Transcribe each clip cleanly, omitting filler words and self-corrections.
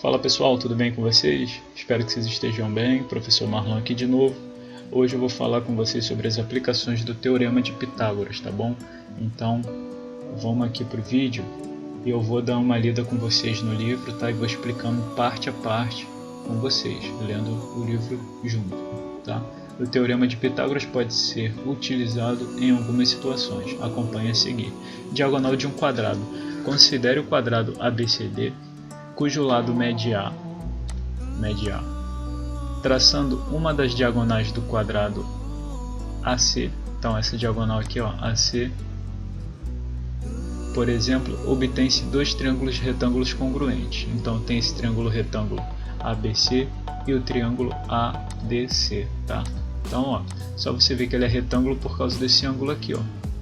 Fala pessoal, tudo bem com vocês? Espero que vocês estejam bem. Professor Marlon aqui de novo. Hoje eu vou falar com vocês sobre as aplicações do Teorema de Pitágoras, tá bom? Então, vamos aqui para o vídeo e eu vou dar uma lida com vocês no livro, tá? E vou explicando parte a parte com vocês, lendo o livro junto, tá? O Teorema de Pitágoras pode ser utilizado em algumas situações. Acompanhe a seguir. Diagonal de um quadrado. Considere o quadrado ABCD cujo lado mede A, traçando uma das diagonais do quadrado AC, então essa diagonal aqui, ó, AC, por exemplo, obtém-se dois triângulos retângulos congruentes. Então tem esse triângulo retângulo ABC e o triângulo ADC, tá? Então, ó, só você ver que ele é retângulo por causa desse ângulo aqui, ó,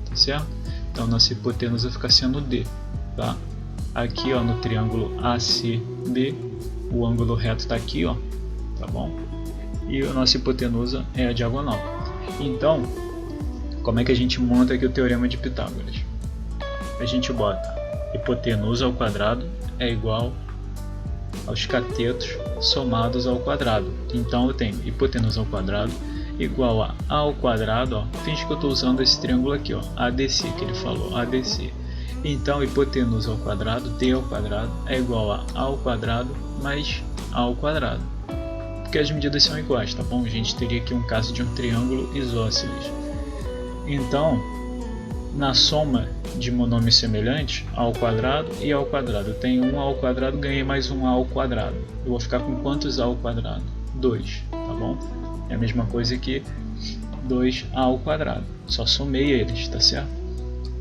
tá certo? Então nossa hipotenusa fica sendo D, tá? Aqui, ó, no triângulo ACB, o ângulo reto está aqui, ó, tá bom? E a nossa hipotenusa é a diagonal. Então, como é que a gente monta aqui o Teorema de Pitágoras? A gente bota hipotenusa ao quadrado é igual aos catetos somados ao quadrado. Então eu tenho hipotenusa ao quadrado igual a ao quadrado, ó, finge que eu estou usando esse triângulo aqui, ó, ADC, que ele falou, ADC. Então, hipotenusa ao quadrado, d ao quadrado, é igual a ao quadrado mais a ao quadrado. Porque as medidas são iguais, tá bom? A gente teria aqui um caso de um triângulo isósceles. Então, na soma de monômios semelhantes, a ao quadrado e a ao quadrado, eu tenho 1 a ao quadrado, ganhei mais 1 a ao quadrado. Eu vou ficar com quantos a ao quadrado? 2, tá bom? É a mesma coisa que 2 a ao quadrado. Só somei eles, tá certo?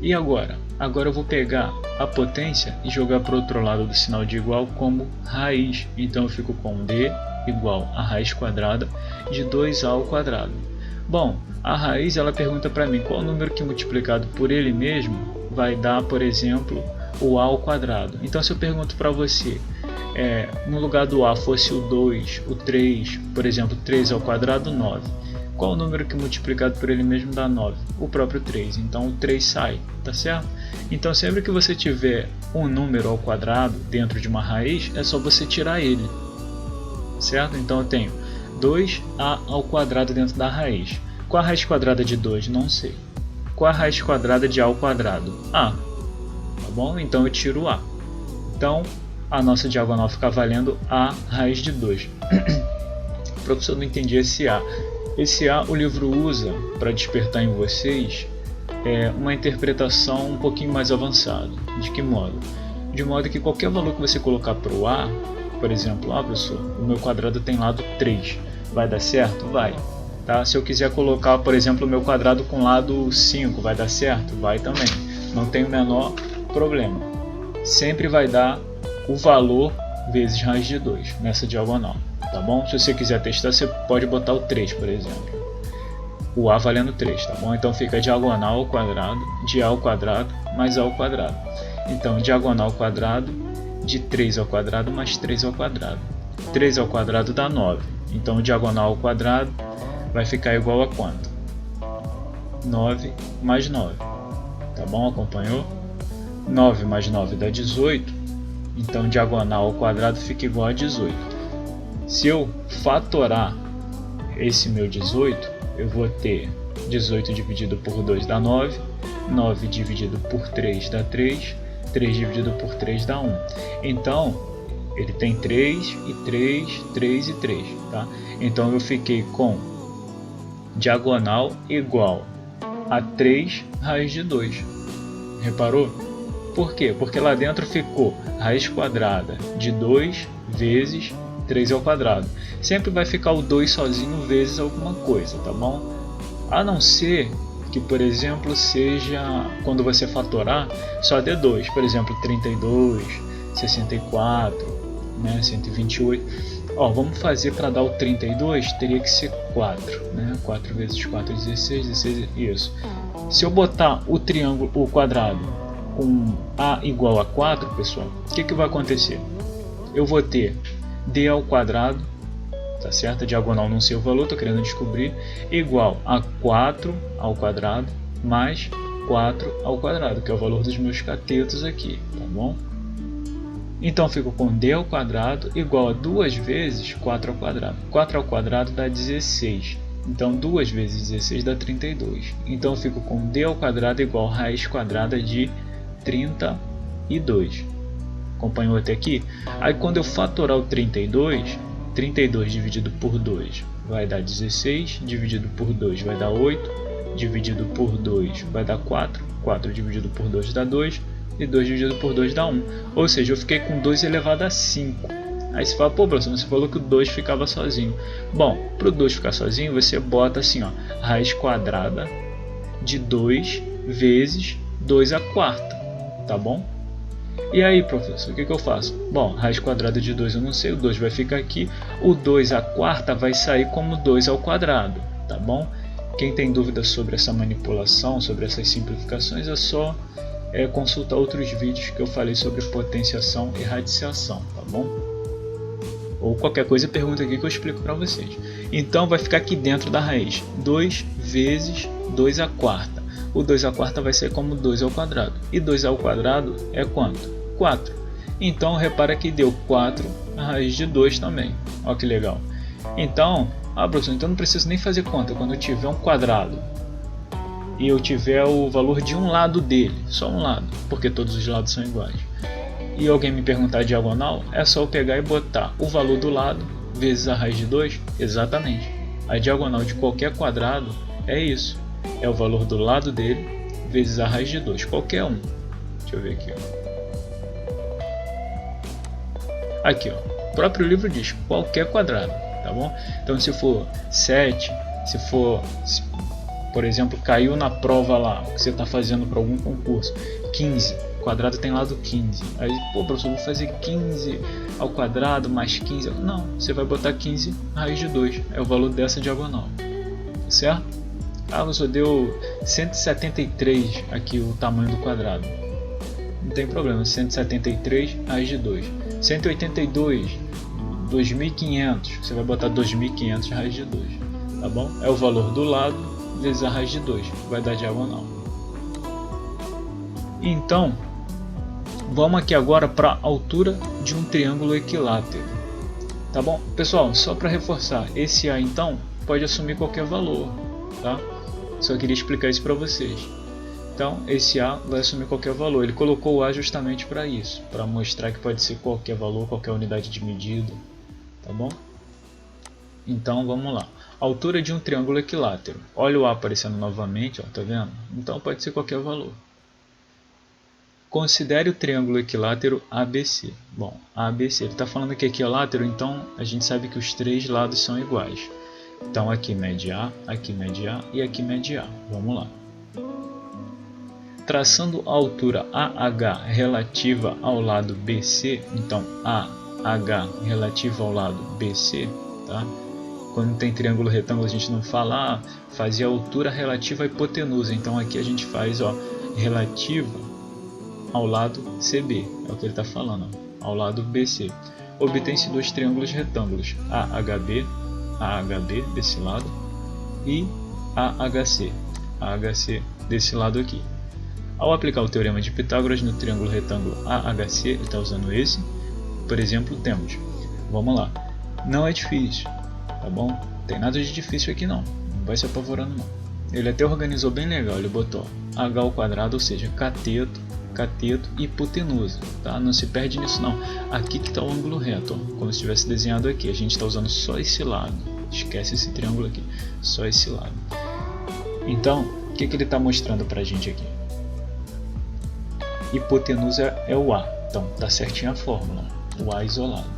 E agora? Agora eu vou pegar a potência e jogar para o outro lado do sinal de igual como raiz. Então eu fico com d igual a raiz quadrada de 2a ao quadrado. Bom, a raiz ela pergunta para mim qual número que multiplicado por ele mesmo vai dar, por exemplo, o a ao quadrado. Então se eu pergunto para você, no lugar do a fosse o 2, o 3, por exemplo, 3 ao quadrado, 9. Qual o número que multiplicado por ele mesmo dá 9? O próprio 3, então o 3 sai, tá certo? Então sempre que você tiver um número ao quadrado dentro de uma raiz, é só você tirar ele, certo? Então eu tenho 2a ao quadrado dentro da raiz. Qual a raiz quadrada de 2? Não sei. Qual a raiz quadrada de a ao quadrado? A, tá bom? Então eu tiro o a. Então a nossa diagonal fica valendo a raiz de 2. Professor, não entendi esse a. Esse A o livro usa para despertar em vocês uma interpretação um pouquinho mais avançada. De que modo? De modo que qualquer valor que você colocar para o A, por exemplo, professor, o meu quadrado tem lado 3, vai dar certo? Vai. Tá? Se eu quiser colocar, por exemplo, o meu quadrado com lado 5, vai dar certo? Vai também. Não tem o menor problema. Sempre vai dar o valor vezes raiz de 2 nessa diagonal. Tá bom? Se você quiser testar, você pode botar o 3, por exemplo. O a valendo 3, tá bom? Então fica diagonal ao quadrado de a ao quadrado mais a ao quadrado. Então diagonal ao quadrado de 3 ao quadrado mais 3 ao quadrado. 3 ao quadrado dá 9. Então diagonal ao quadrado vai ficar igual a quanto? 9 mais 9. Tá bom? Acompanhou? 9 mais 9 dá 18. Então diagonal ao quadrado fica igual a 18. Se eu fatorar esse meu 18, eu vou ter 18 dividido por 2 dá 9, 9 dividido por 3 dá 3, 3 dividido por 3 dá 1. Então, ele tem 3 e 3, 3 e 3, tá? Então eu fiquei com diagonal igual a 3 raiz de 2. Reparou? Por quê? Porque lá dentro ficou raiz quadrada de 2 vezes 3 ao quadrado. Sempre vai ficar o 2 sozinho vezes alguma coisa, tá bom? A não ser que, por exemplo, seja quando você fatorar só dê 2, por exemplo, 32, 64, né, 128. Ó, vamos fazer para dar o 32, teria que ser 4, né? 4 vezes 4 é 16, 16, isso. Se eu botar o triângulo, o quadrado com a igual a 4, pessoal, o que vai acontecer? Eu vou ter d ao quadrado, tá certo? A diagonal não sei o valor, estou querendo descobrir, igual a 4 ao quadrado mais 4 ao quadrado, que é o valor dos meus catetos aqui, tá bom? Então fico com d ao quadrado igual a 2 vezes 4 ao quadrado. 4 ao quadrado dá 16. Então 2 vezes 16 dá 32. Então eu fico com d ao quadrado igual a raiz quadrada de 32. Acompanhou até aqui? Aí quando eu fatorar o 32, 32 dividido por 2 vai dar 16, dividido por 2 vai dar 8, dividido por 2 vai dar 4, 4 dividido por 2 dá 2, e 2 dividido por 2 dá 1. Ou seja, eu fiquei com 2 elevado a 5. Aí você fala, pô, professor, você falou que o 2 ficava sozinho. Bom, para o 2 ficar sozinho, você bota assim, ó, raiz quadrada de 2 vezes 2 à quarta, tá bom? E aí, professor, o que eu faço? Bom, raiz quadrada de 2 eu não sei, o 2 vai ficar aqui, o 2 à quarta vai sair como 2 ao quadrado, tá bom? Quem tem dúvidas sobre essa manipulação, sobre essas simplificações, é só consultar outros vídeos que eu falei sobre potenciação e radiciação, tá bom? Ou qualquer coisa, pergunta aqui que eu explico para vocês. Então vai ficar aqui dentro da raiz 2 vezes 2 à quarta. O 2 à quarta vai ser como 2 ao quadrado. E 2 ao quadrado é quanto? 4. Então repara que deu 4 a raiz de 2 também. Olha que legal. Então, professor, então não preciso nem fazer conta. Quando eu tiver um quadrado e eu tiver o valor de um lado dele, só um lado, porque todos os lados são iguais, e alguém me perguntar a diagonal, é só eu pegar e botar o valor do lado vezes a raiz de 2, exatamente. A diagonal de qualquer quadrado é isso, é o valor do lado dele vezes a raiz de 2, qualquer um. Deixa eu ver aqui, ó. Aqui, ó, o próprio livro diz qualquer quadrado, tá bom? Então se for 7, se for, por exemplo, caiu na prova lá, que você está fazendo para algum concurso, 15, o quadrado tem lado 15. Aí, pô, professor, vou fazer 15 ao quadrado mais 15. Não, você vai botar 15 raiz de 2, é o valor dessa diagonal, certo? Professor, deu 173 aqui o tamanho do quadrado. Não tem problema, 173 raiz de 2. 182, 2500, você vai botar 2500 raiz de 2, tá bom? É o valor do lado vezes a raiz de 2, vai dar diagonal. Então, vamos aqui agora para a altura de um triângulo equilátero, tá bom? Pessoal, só para reforçar, esse A então pode assumir qualquer valor, tá? Só queria explicar isso para vocês. Então, esse A vai assumir qualquer valor. Ele colocou o A justamente para isso, para mostrar que pode ser qualquer valor, qualquer unidade de medida, tá bom? Então, vamos lá. Altura de um triângulo equilátero. Olha o A aparecendo novamente, ó, tá vendo? Então, pode ser qualquer valor. Considere o triângulo equilátero ABC. Bom, ABC, ele está falando que é equilátero, então a gente sabe que os três lados são iguais. Então, aqui mede A, aqui mede A e aqui mede A. Vamos lá. Traçando a altura AH relativa ao lado BC, então AH relativa ao lado BC, tá? Quando tem triângulo retângulo a gente não fala, fazia a altura relativa à hipotenusa, então aqui a gente faz, ó, relativa ao lado CB, é o que ele está falando, ó, ao lado BC. Obtém-se dois triângulos retângulos, AHB desse lado e AHC desse lado aqui. Ao aplicar o teorema de Pitágoras no triângulo retângulo AHC, ele está usando esse, por exemplo, temos, vamos lá, não é difícil, tá bom? Não tem nada de difícil aqui não vai se apavorando não. Ele até organizou bem legal, ele botou H ao quadrado, ou seja, cateto e hipotenusa, tá? Não se perde nisso não. Aqui que está o ângulo reto, ó, como se tivesse desenhado aqui, a gente está usando só esse lado, esquece esse triângulo aqui, só esse lado. Então, o que ele está mostrando para a gente aqui? Hipotenusa é o A, então tá certinho a fórmula, o A isolado.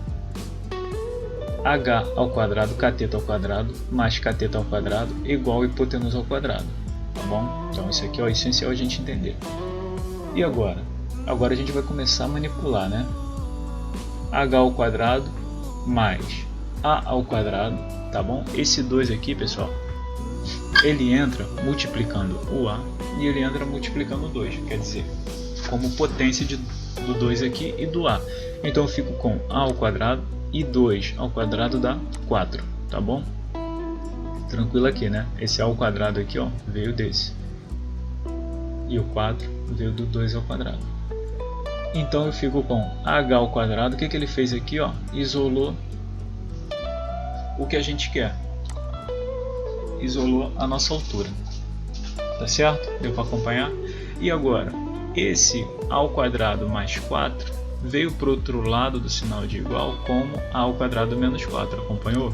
H ao quadrado, cateto ao quadrado, mais cateto ao quadrado, igual a hipotenusa ao quadrado, tá bom? Então isso aqui é o essencial a gente entender. E agora? Agora a gente vai começar a manipular, né? H ao quadrado mais A ao quadrado, tá bom? Esse 2 aqui, pessoal, ele entra multiplicando o A e ele entra multiplicando o 2, quer dizer, como potência do 2 aqui e do A. Então eu fico com A ao quadrado e 2 ao quadrado dá 4, tá bom? Tranquilo aqui, né? Esse A ao quadrado aqui, ó, veio desse. E o 4 veio do 2 ao quadrado. Então eu fico com h ao quadrado. O que ele fez aqui? Ó, isolou o que a gente quer. Isolou a nossa altura. Tá certo? Deu para acompanhar? E agora, esse a ao quadrado mais 4 veio para o outro lado do sinal de igual como a ao quadrado menos 4. Acompanhou?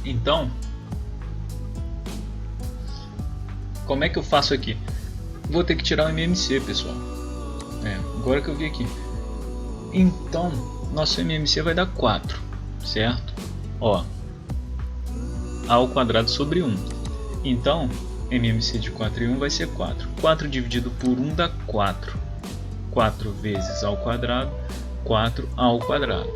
Então, como é que eu faço aqui? Vou ter que tirar o MMC, pessoal. Agora que eu vi aqui. Então, nosso MMC vai dar 4, certo? Ó, a ao quadrado sobre 1. Então, MMC de 4 e 1 vai ser 4. 4 dividido por 1 dá 4. 4 vezes a ao quadrado, 4 a ao quadrado.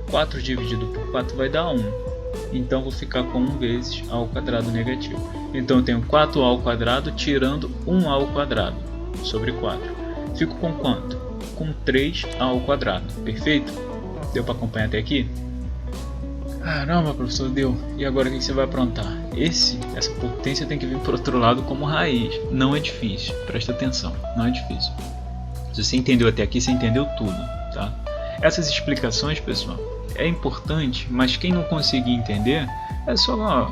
4 dividido por 4 vai dar 1. Então, vou ficar com 1 vezes a ao quadrado negativo. Então, eu tenho 4a ao quadrado tirando 1a ao quadrado sobre 4. Fico com quanto? Com 3a ao quadrado. Perfeito? Deu para acompanhar até aqui? Caramba, professor, deu. E agora o que você vai aprontar? Essa potência tem que vir para o outro lado como raiz. Não é difícil. Presta atenção. Não é difícil. Se você entendeu até aqui, você entendeu tudo, tá? Essas explicações, pessoal, é importante, mas quem não conseguir entender, é só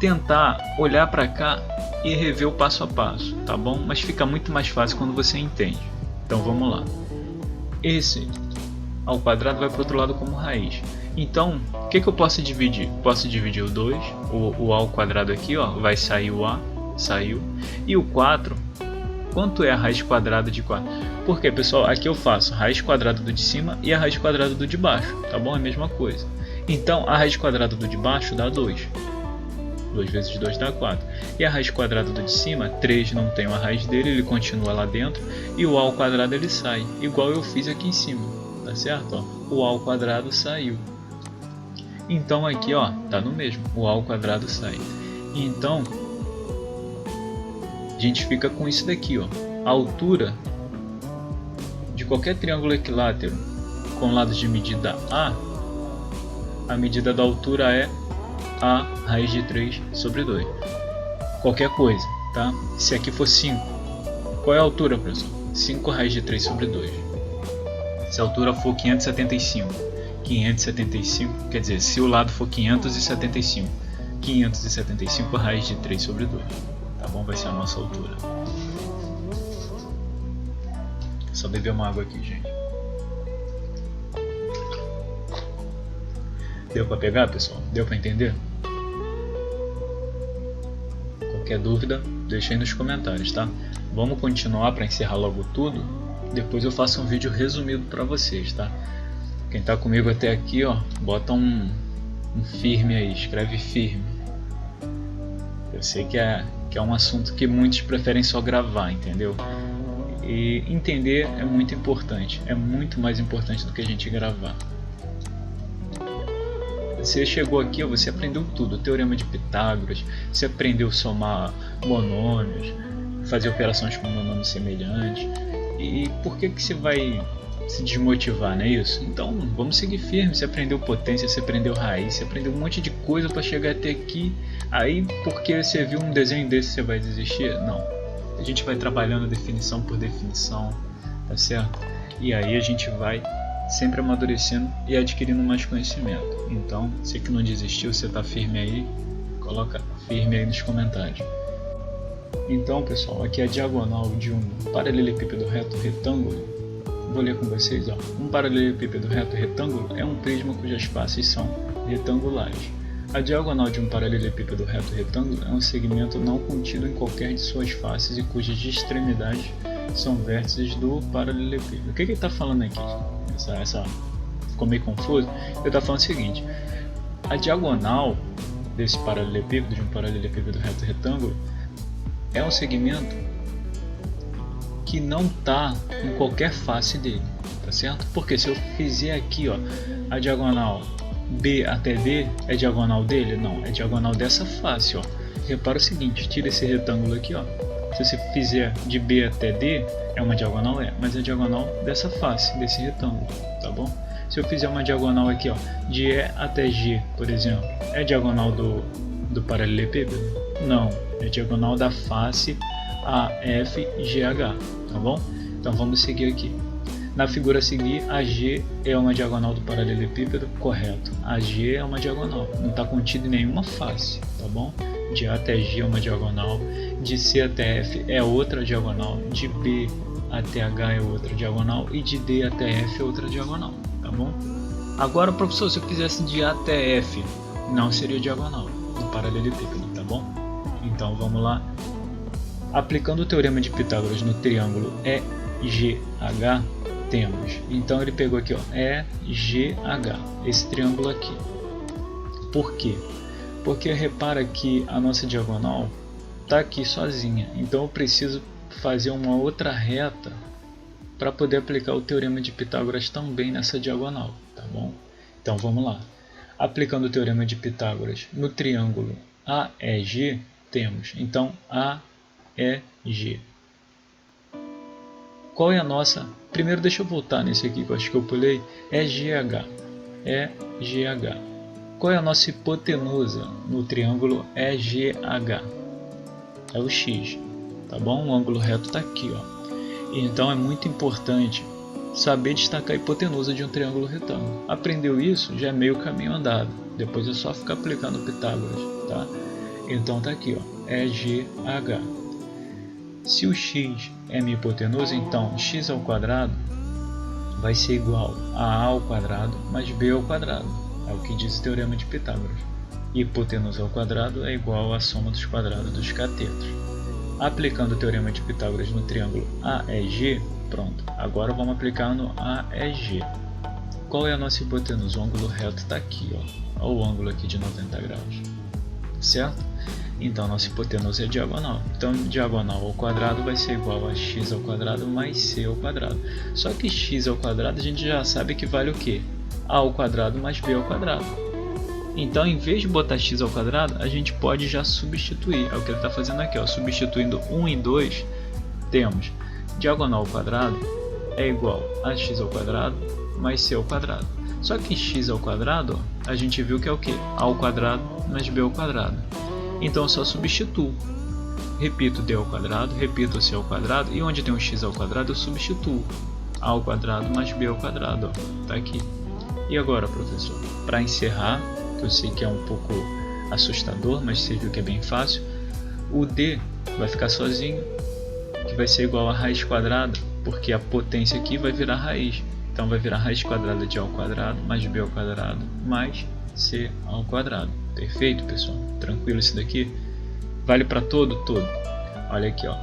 tentar olhar para cá e rever o passo a passo, tá bom? Mas fica muito mais fácil quando você entende. Então vamos lá. Esse ao quadrado vai para o outro lado como raiz. Então, o que eu posso dividir? Posso dividir o 2, o a ao quadrado aqui, ó, vai sair o a, saiu. E o 4, quanto é a raiz quadrada de 4? Porque, pessoal, aqui eu faço a raiz quadrada do de cima e a raiz quadrada do de baixo, tá bom? É a mesma coisa. Então, a raiz quadrada do de baixo dá 2. 2 vezes 2 dá 4. E a raiz quadrada do de cima, 3 não tem a raiz dele, ele continua lá dentro. E o a ao quadrado ele sai, igual eu fiz aqui em cima, tá certo? Ó, o a ao quadrado saiu. Então aqui, ó, tá no mesmo, o a ao quadrado sai. Então, a gente fica com isso daqui, ó. A altura de qualquer triângulo equilátero com lados de medida a medida da altura é a raiz de 3 sobre 2. Qualquer coisa, tá? Se aqui for 5, qual é a altura, pessoal? 5 raiz de 3 sobre 2. Se a altura for 575, 575, quer dizer, se o lado for 575, 575 raiz de 3 sobre 2, tá bom? Vai ser a nossa altura. Só beber uma água aqui, gente. Deu para pegar, pessoal? Deu para entender? Qualquer dúvida, deixa aí nos comentários, tá? Vamos continuar para encerrar logo tudo. Depois eu faço um vídeo resumido para vocês, tá? Quem tá comigo até aqui, ó, bota um firme aí, escreve firme. Eu sei que é um assunto que muitos preferem só gravar, entendeu? E entender é muito importante, é muito mais importante do que a gente gravar. Você chegou aqui, ó, você aprendeu tudo, o Teorema de Pitágoras, você aprendeu a somar monômios, fazer operações com monômios semelhantes. E por que você vai se desmotivar, não é isso? Então vamos seguir firme. Você aprendeu potência, você aprendeu raiz, você aprendeu um monte de coisa para chegar até aqui. Aí porque você viu um desenho desse você vai desistir? Não, a gente vai trabalhando definição por definição, tá certo? E aí a gente vai sempre amadurecendo e adquirindo mais conhecimento. Então, você que não desistiu, você tá firme aí, coloca firme aí nos comentários. Então, pessoal, aqui é a diagonal de um paralelepípedo reto retângulo. Vou ler com vocês, ó. Um paralelepípedo reto retângulo é um prisma cujas faces são retangulares. A diagonal de um paralelepípedo reto retângulo é um segmento não contido em qualquer de suas faces e cujas extremidades são vértices do paralelepípedo. O que ele está falando aqui? Ficou meio confuso? Ele está falando o seguinte: a diagonal desse paralelepípedo, de um paralelepípedo reto retângulo, é um segmento que não está em qualquer face dele, tá certo? Porque se eu fizer aqui, ó, a diagonal B até D, é diagonal dele? Não, é diagonal dessa face, ó. Repara o seguinte, tira esse retângulo aqui, ó. Se você fizer de B até D, é uma diagonal, mas é diagonal dessa face, desse retângulo, tá bom? Se eu fizer uma diagonal aqui, ó, de E até G, por exemplo, é diagonal do paralelepípedo? Não, É a diagonal da face AFGH, tá bom? Então vamos seguir aqui. Na figura a seguir, AG é uma diagonal do paralelepípedo, correto. AG é uma diagonal, não está contido em nenhuma face, tá bom? De A até G é uma diagonal, de C até F é outra diagonal, de B até H é outra diagonal e de D até F é outra diagonal, tá bom? Agora, professor, se eu fizesse de A até F, não seria diagonal do paralelepípedo, tá bom? Então vamos lá. Aplicando o teorema de Pitágoras no triângulo EGH, temos, então ele pegou aqui, ó, EGH, esse triângulo aqui. Por quê? Porque repara que a nossa diagonal está aqui sozinha, então eu preciso fazer uma outra reta para poder aplicar o teorema de Pitágoras também nessa diagonal, tá bom? Então vamos lá. Aplicando o teorema de Pitágoras no triângulo AEG, temos, então, AEG. Qual é a nossa... Primeiro deixa eu voltar nesse aqui, que eu acho que eu pulei. EGH. EGH. Qual é a nossa hipotenusa no triângulo EGH? É o X, tá bom? O ângulo reto está aqui, ó. Então é muito importante saber destacar a hipotenusa de um triângulo retângulo. Aprendeu isso, já é meio caminho andado. Depois é só ficar aplicando Pitágoras, tá? Então tá aqui, ó, EGH. Se o x é minha hipotenusa, então x ao quadrado vai ser igual a a ao quadrado mais b ao quadrado. É o que diz o teorema de Pitágoras. Hipotenusa ao quadrado é igual à soma dos quadrados dos catetos. Aplicando o teorema de Pitágoras no triângulo AEG, pronto. Agora vamos aplicar no AEG. Qual é a nossa hipotenusa? O ângulo reto está aqui, ó. Olha o ângulo aqui de 90 graus. Certo? Então a nossa hipotenusa é diagonal. Então diagonal ao quadrado vai ser igual a x ao quadrado mais c ao quadrado. Só que x ao quadrado a gente já sabe que vale o quê? A ao quadrado mais b ao quadrado. Então em vez de botar x ao quadrado, a gente pode já substituir. É o que ele está fazendo aqui, ó. Substituindo 1 e 2, temos diagonal ao quadrado é igual a x ao quadrado mais c ao quadrado. Só que x ao quadrado, ó, a gente viu que é o quê? A ao quadrado mais b ao quadrado. Então eu só substituo. Repito d ao quadrado, repito c ao quadrado, e onde tem um x ao quadrado eu substituo. A ao quadrado mais b ao quadrado, ó, tá aqui. E agora, professor, para encerrar, que eu sei que é um pouco assustador, mas você viu que é bem fácil, o d vai ficar sozinho, que vai ser igual a raiz quadrada, porque a potência aqui vai virar raiz. Então vai virar raiz quadrada de a ao quadrado mais b ao quadrado mais c ao quadrado. Perfeito, pessoal? Tranquilo isso daqui? Vale para todo? Todo. Olha aqui, ó.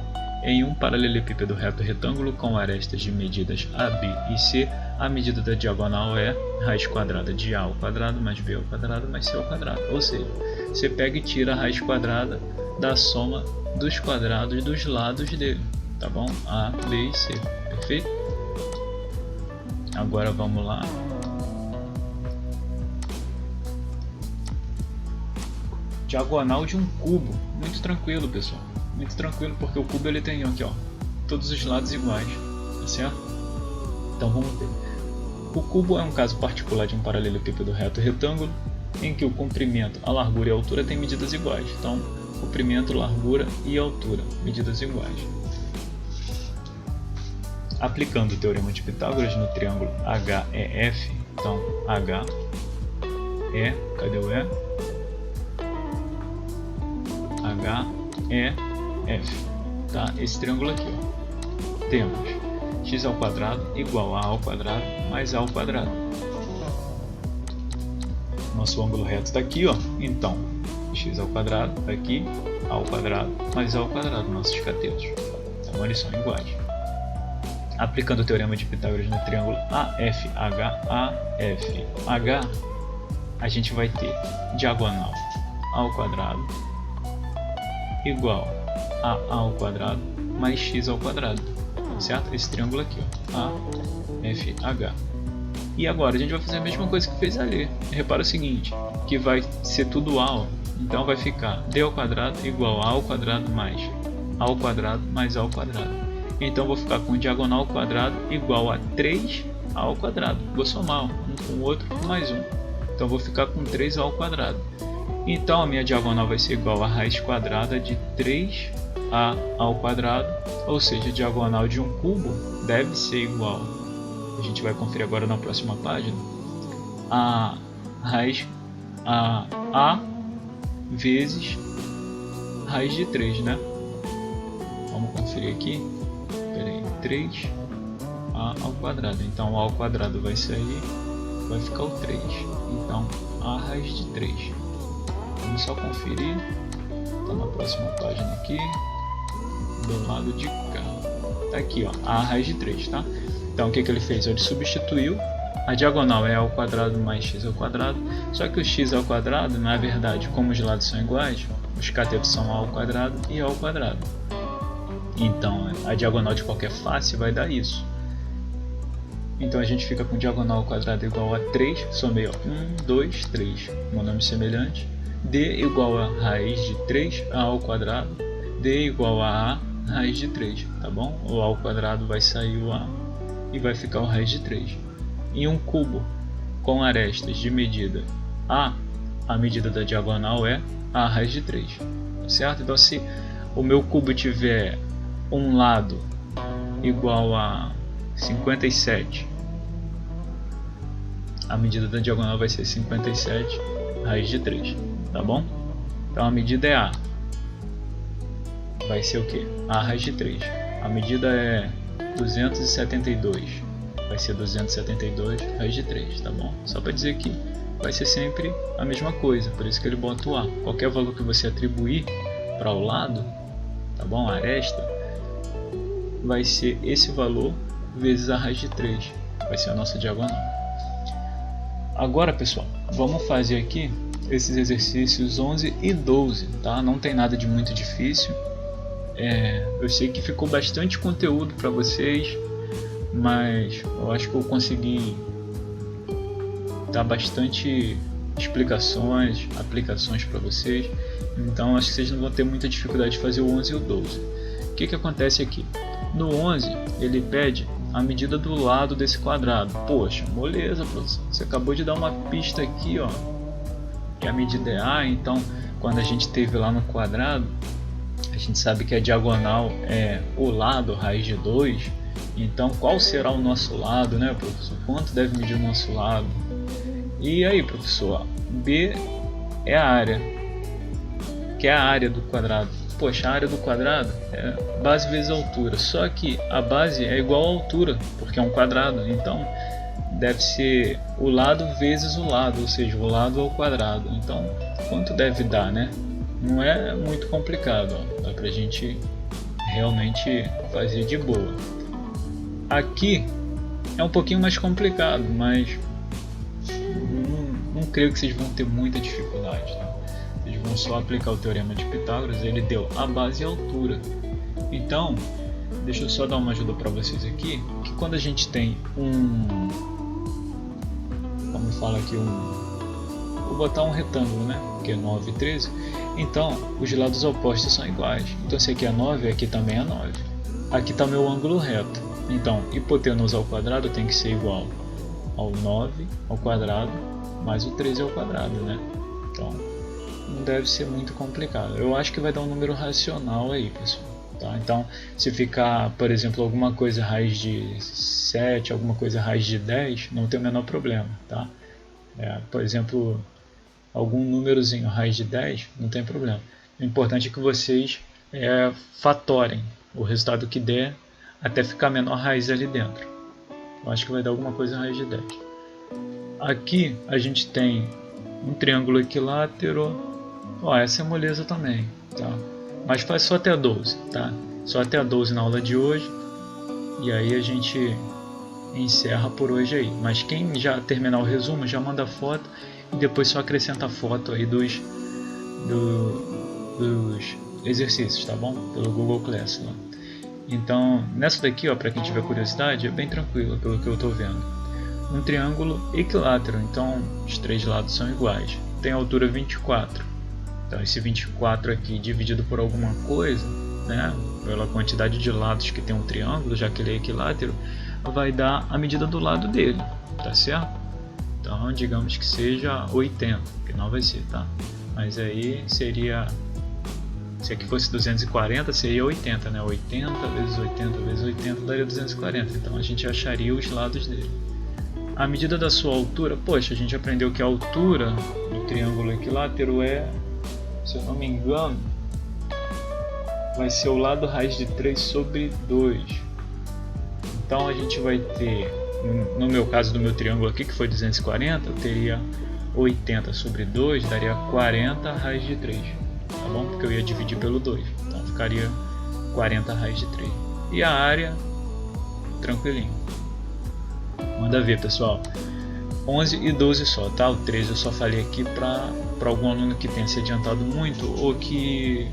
Em um paralelepípedo reto retângulo com arestas de medidas a, b e c, a medida da diagonal é raiz quadrada de a ao quadrado mais b ao quadrado mais c ao quadrado. Ou seja, você pega e tira a raiz quadrada da soma dos quadrados dos lados dele. Tá bom? A, b e c. Perfeito? Agora vamos lá. Diagonal de um cubo. Muito tranquilo, pessoal. Muito tranquilo, porque o cubo ele tem aqui, ó, todos os lados iguais, tá certo? Então vamos ver. O cubo é um caso particular de um paralelepípedo reto retângulo em que o comprimento, a largura e a altura têm medidas iguais. Então, comprimento, largura e altura, medidas iguais. Aplicando o teorema de Pitágoras no triângulo HEF, então H, E, cadê o E? H, E, F, tá? Esse triângulo aqui, ó. Temos x ao quadrado igual a ao quadrado mais a ao quadrado. Nosso ângulo reto está aqui, ó. Então, x ao quadrado tá aqui, a ao quadrado mais a ao quadrado, nossos catetos. Então, eles são iguais. Aplicando o teorema de Pitágoras no triângulo AFH, H, a gente vai ter diagonal ao quadrado igual a ao quadrado mais x ao quadrado, certo? Esse triângulo aqui, ó, AFH. E agora a gente vai fazer a mesma coisa que fez ali. Repara o seguinte, que vai ser tudo a, ó. Então vai ficar d ao quadrado igual a ao quadrado mais a ao quadrado mais a ao quadrado. Então vou ficar com diagonal ao quadrado igual a 3 a ao quadrado. Vou somar um com o outro mais um. Então vou ficar com 3 a ao quadrado. Então a minha diagonal vai ser igual a raiz quadrada de 3a ao quadrado, ou seja, a diagonal de um cubo deve ser igual, a gente vai conferir agora na próxima página, a raiz a vezes raiz de 3, né? Vamos conferir aqui, peraí, 3a ao quadrado, então o a ao quadrado vai sair, vai ficar o 3, então a raiz de 3. Vamos só conferir, está na próxima página aqui, do lado de cá, tá aqui ó, a raiz de 3, tá? Então o que ele fez? Ele substituiu, a diagonal é a ao quadrado mais x ao quadrado, só que o x ao quadrado, na verdade, como os lados são iguais, os catetos são a ao quadrado e a ao quadrado. Então a diagonal de qualquer face vai dar isso. Então a gente fica com diagonal ao quadrado igual a 3, somei 1, 2, 3, um nome semelhante. D igual a raiz de 3a ao quadrado, D igual a raiz de 3, tá bom? O a ao quadrado vai sair o a e vai ficar o raiz de 3. Em um cubo com arestas de medida a medida da diagonal é a raiz de 3, certo? Então se o meu cubo tiver um lado igual a 57, a medida da diagonal vai ser 57 raiz de 3, tá bom? Então a medida é a, vai ser o que? A raiz de 3. A medida é 272, vai ser 272 raiz de 3, tá bom? Só para dizer que vai ser sempre a mesma coisa, por isso que ele bota o a. Qualquer valor que você atribuir para o lado, tá bom? A aresta vai ser esse valor vezes a raiz de 3, vai ser a nossa diagonal. Agora pessoal, vamos fazer aqui esses exercícios 11 e 12, tá? Não tem nada de muito difícil. Eu sei que ficou bastante conteúdo para vocês, mas eu acho que eu consegui dar bastante explicações, aplicações para vocês, então acho que vocês não vão ter muita dificuldade de fazer o 11 e o 12. O que acontece aqui? No 11 ele pede a medida do lado desse quadrado. Poxa, moleza, professor, você acabou de dar uma pista aqui, ó, que a medida é a, então quando a gente teve lá no quadrado, a gente sabe que a diagonal é o lado, raiz de 2, então qual será o nosso lado, né, professor? Quanto deve medir o nosso lado? E aí, professor, B é a área, que é a área do quadrado. Poxa, a área do quadrado é base vezes altura, só que a base é igual à altura, porque é um quadrado, então deve ser o lado vezes o lado, ou seja, o lado ao quadrado. Então, quanto deve dar, né? Não é muito complicado, ó. Dá pra gente realmente fazer de boa. Aqui é um pouquinho mais complicado, mas não creio que vocês vão ter muita dificuldade, tá? Vocês vão só aplicar o teorema de Pitágoras, ele deu a base e a altura. Então, deixa eu só dar uma ajuda para vocês aqui, que quando a gente tem vamos falar aqui vou botar um retângulo, né, que é 9 e 13, então os lados opostos são iguais. Então se aqui é 9, aqui também é 9. Aqui está meu ângulo reto, então hipotenusa ao quadrado tem que ser igual ao 9 ao quadrado mais o 13 ao quadrado, né? Então não deve ser muito complicado. Eu acho que vai dar um número racional aí, pessoal. Tá? Então, se ficar, por exemplo, alguma coisa raiz de 7, alguma coisa raiz de 10, não tem o menor problema. Tá? Por exemplo, algum númerozinho raiz de 10, não tem problema. O importante é que vocês fatorem o resultado que der até ficar menor raiz ali dentro. Eu acho que vai dar alguma coisa raiz de 10. Aqui a gente tem um triângulo equilátero. Essa é moleza também, tá? Mas faz só até a 12, tá? Só até a 12 na aula de hoje. E aí a gente encerra por hoje aí. Mas quem já terminar o resumo, já manda foto e depois só acrescenta a foto aí dos exercícios, tá bom? Pelo Google Classroom. Então, nessa daqui, para quem tiver curiosidade, é bem tranquilo pelo que eu estou vendo. Um triângulo equilátero, então os três lados são iguais. Tem altura 24. Então esse 24 aqui dividido por alguma coisa, né, pela quantidade de lados que tem um triângulo, já que ele é equilátero, vai dar a medida do lado dele, tá certo? Então digamos que seja 80, que não vai ser, tá? Mas aí seria, se aqui fosse 240, seria 80, né? 80 vezes 80 vezes 80 daria 240, então a gente acharia os lados dele. A medida da sua altura, poxa, a gente aprendeu que a altura do triângulo equilátero é, se eu não me engano, vai ser o lado raiz de 3 sobre 2. Então a gente vai ter, no meu caso do meu triângulo aqui, que foi 240, eu teria 80 sobre 2, daria 40 raiz de 3, tá bom? Porque eu ia dividir pelo 2, então ficaria 40 raiz de 3. E a área, tranquilinho. Manda ver, pessoal. 11 e 12 só, tá? O 13 eu só falei aqui para algum aluno que tenha se adiantado muito ou que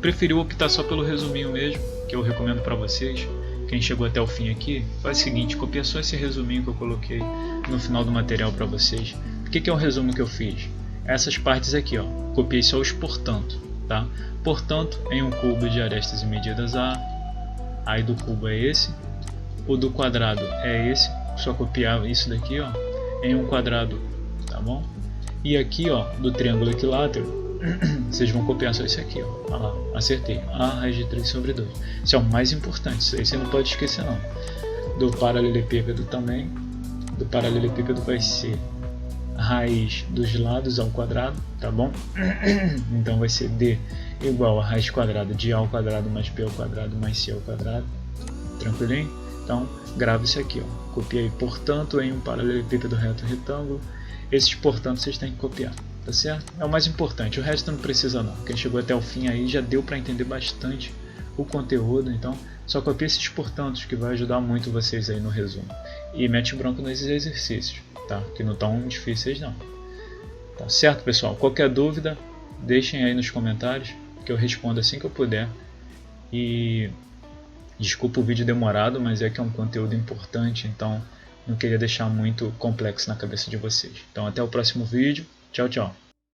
preferiu optar só pelo resuminho mesmo, que eu recomendo para vocês. Quem chegou até o fim aqui, faz o seguinte, copia só esse resuminho que eu coloquei no final do material para vocês. O que é o resumo que eu fiz? Essas partes aqui, ó, copiei só os portanto, tá? Portanto, em um cubo de arestas e medidas A, aí do cubo é esse, o do quadrado é esse, só copiar isso daqui, ó, em um quadrado, tá bom? E aqui, ó, do triângulo equilátero, vocês vão copiar só isso aqui, ó. Ah lá, acertei. A raiz de 3 sobre 2. Isso é o mais importante, isso aí você não pode esquecer não. Do paralelepípedo também. Do paralelepípedo vai ser raiz dos lados ao quadrado, tá bom? Então vai ser D igual a raiz quadrada de A ao quadrado mais B ao quadrado mais C ao quadrado. Tranquilinho? Então grava isso aqui, ó. Copiei, portanto, em um paralelepípedo reto retângulo. Esses portanto vocês têm que copiar. Tá certo? É o mais importante, o resto não precisa não. Quem chegou até o fim aí já deu para entender bastante o conteúdo, então só copia esses portantos que vai ajudar muito vocês aí no resumo. E mete branco nesses exercícios, tá? Que não estão difíceis não. Tá certo, pessoal? Qualquer dúvida, deixem aí nos comentários que eu respondo assim que eu puder. E desculpa o vídeo demorado, mas é que é um conteúdo importante, então não queria deixar muito complexo na cabeça de vocês. Então até o próximo vídeo. Tchau, tchau.